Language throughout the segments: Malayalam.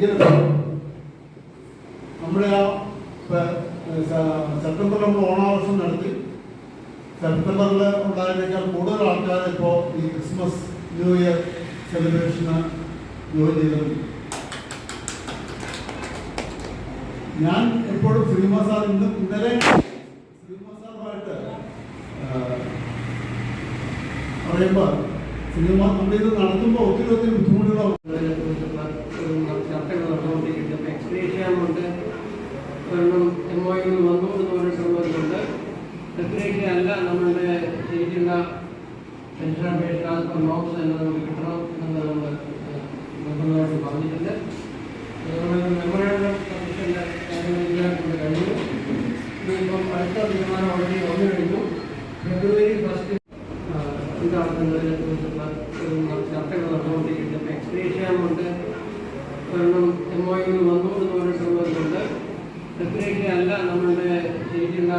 ഒരിക്കലും നമ്മുടെ സെപ്റ്റംബറിൽ നമ്മൾ ഓണാഘോഷം നടത്തി. സെപ്റ്റംബറിൽ ഉണ്ടായതിനേക്കാൾ കൂടുതൽ ആൾക്കാർ ഇപ്പോൾ ഈ ക്രിസ്മസ് ന്യൂ ഇയർ സെലിബ്രേഷന് ജോയിൻ ചെയ്തിട്ടുണ്ട്. ഞാൻ എപ്പോഴും ശ്രീനിവാസ് സാർ ഇന്നലെ ശ്രീനിവാസ് സാറുമായിട്ട് പറയുമ്പോൾ ശ്രീനിവാസ് നമ്മളിത് നടത്തുമ്പോൾ ഒത്തിരി ബുദ്ധിമുട്ടുകളാണ്. ചർച്ചകൾ നടന്നുകൊണ്ടിരിക്കുന്നത് എക്സ്പ്രേഷ്യാമുണ്ട്, ഒരെണ്ണം MOU വന്നു എന്ന് പറഞ്ഞിട്ടുള്ളവരുണ്ട്. സെക്രട്ടറി അല്ല നമ്മളുടെ ശരിക്കുള്ള പെൻഷൻ അപേക്ഷ ട്രാൻസ്ഫർ നോട്ട്സ് എന്ന് നമുക്ക് കിട്ടണം എന്നത് നമ്മൾ നിർബന്ധമായിട്ട് പറഞ്ഞിട്ടുണ്ട്. മെമ്മോറാണ്ടം കമ്മീഷൻ്റെ കാര്യങ്ങളെല്ലാം കൊണ്ട് കഴിഞ്ഞു. ഇപ്പം അടുത്ത തീരുമാനം ഓൾറെഡി വന്നു കഴിഞ്ഞു. ഫെബ്രുവരി 1 ഇത് നടത്തുന്നതിനെ കുറിച്ചുള്ള ചർച്ചകൾ നടന്നുകൊണ്ടിരിക്കുന്നത് എക്സ്പ്രേഷ്യാമുണ്ട്, ഒരെണ്ണം MOU വന്നു എന്ന് പറഞ്ഞിട്ടുള്ളവരുണ്ട്. സെക്രട്ടറി അല്ല നമ്മളുടെ ശരിക്കുള്ള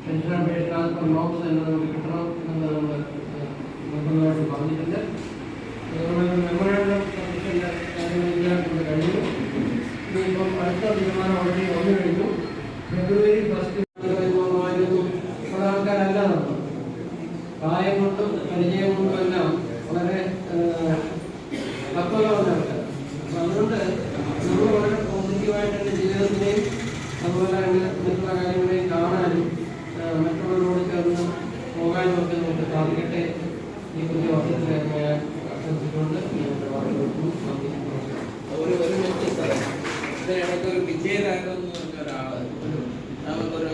പെൻഷൻ അപേക്ഷ ട്രാൻസ്ഫർ നോട്ട്സ് എന്ന് നമുക്ക് കിട്ടണം എന്നത് നമ്മൾ നിർബന്ധമായിട്ട് പറഞ്ഞിട്ടുണ്ട്. മെമ്മോറാണ്ടം കമ്മീഷൻ്റെ കാര്യങ്ങളെല്ലാം കൊണ്ട് കഴിഞ്ഞു. ഇപ്പം അടുത്ത തീരുമാനം ഓൾറെഡി വന്നു കഴിഞ്ഞു. ഫെബ്രുവരി 1 ഉള്ള ആൾക്കാരല്ല നമ്മൾ. പ്രായം കൊണ്ടും പരിചയം കൊണ്ടും എല്ലാം വളരെ പക്വതയുള്ള ആൾക്കാർ. അപ്പം അതുകൊണ്ട് നമ്മൾ വളരെ പോസിറ്റീവായിട്ട് എൻ്റെ ജീവിതത്തിനെയും അതുപോലെ തന്നെ മറ്റുള്ള കാര്യങ്ങളെയും കാണാനും മറ്റുള്ളവരോട് ചേർന്ന് പോകാനും ഒക്കെ നമുക്ക് സാധിക്കട്ടെ. ഈ പുതിയ വർഷത്തിലെ ആശംസിച്ചുകൊണ്ട് ഒരു മിനിറ്റ് സാർ, ഇതിനിടയ്ക്ക് ഒരു വിജയരാഘവൻ എന്ന് പറഞ്ഞ ഒരാള് നമുക്കൊരു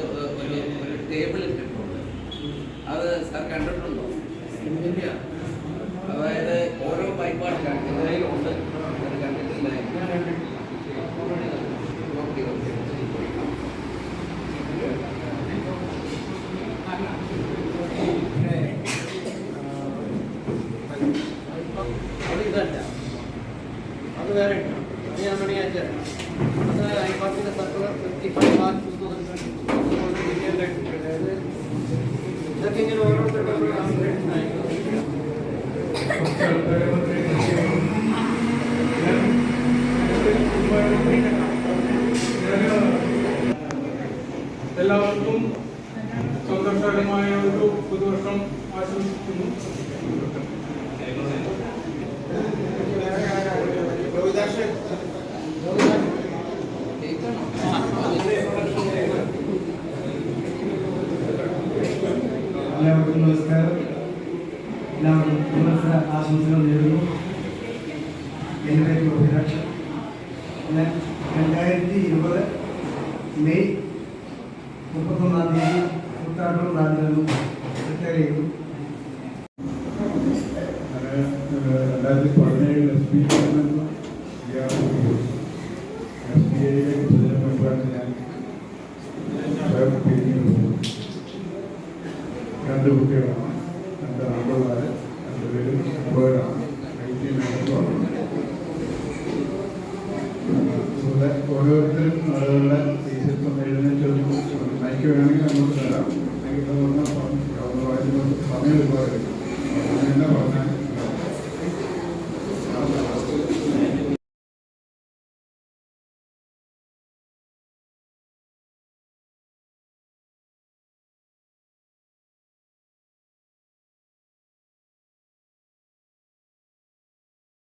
ഒരു ടേബിൾ ഇട്ടിട്ടുണ്ട്. അത് സാർ കണ്ടിട്ടുണ്ടോ? ഇല്ല. അതായത് ഓരോ പൈപ്പാട് കണ്ടിട്ടുണ്ട്, കണ്ടിട്ടില്ല. Okay okay. അത് ഇതല്ല, അത് വേറെ അത് ഞാൻ വേണമെങ്കിൽ അയച്ചുതരാം. അത് ഹൈക്കോടതിയുടെ സർക്കുലർ 55/2020 അതായത് ഇതൊക്കെ ഇങ്ങനെ ഓരോരുത്തരുടെ എല്ലാവർക്കും സന്തോഷകരമായ ഒരു പുതുവർഷം ആശംസിക്കുന്നു. എല്ലാവർക്കും നമസ്കാരം. എല്ലാവർക്കും പുതുവത്സര ആശംസകൾ നേരുന്നു. എൻ്റെ പേര് അഭിലാഷ്. ഞാൻ 2020 മെയ് 31-ാം തീയതി ഉത്തരാഖണ്ഡ് രാജ്യത്ത് റിട്ടയർ ചെയ്തു. 2017 SBIയിലേക്ക് പ്രചരണമാണ് ഞാൻ രണ്ട് കുട്ടികളാണ്, രണ്ട് ആൺപിള്ളേർ, രണ്ടുപേരും എംപ്ലോയറാണ്. ഓരോരുത്തരും ആളുകളുടെ ടീച്ചേഴ്സും എഴുന്നേറ്റ് മൈക്ക് വേണമെങ്കിൽ നമുക്ക് തരാം. സമയം ഒരുപാട്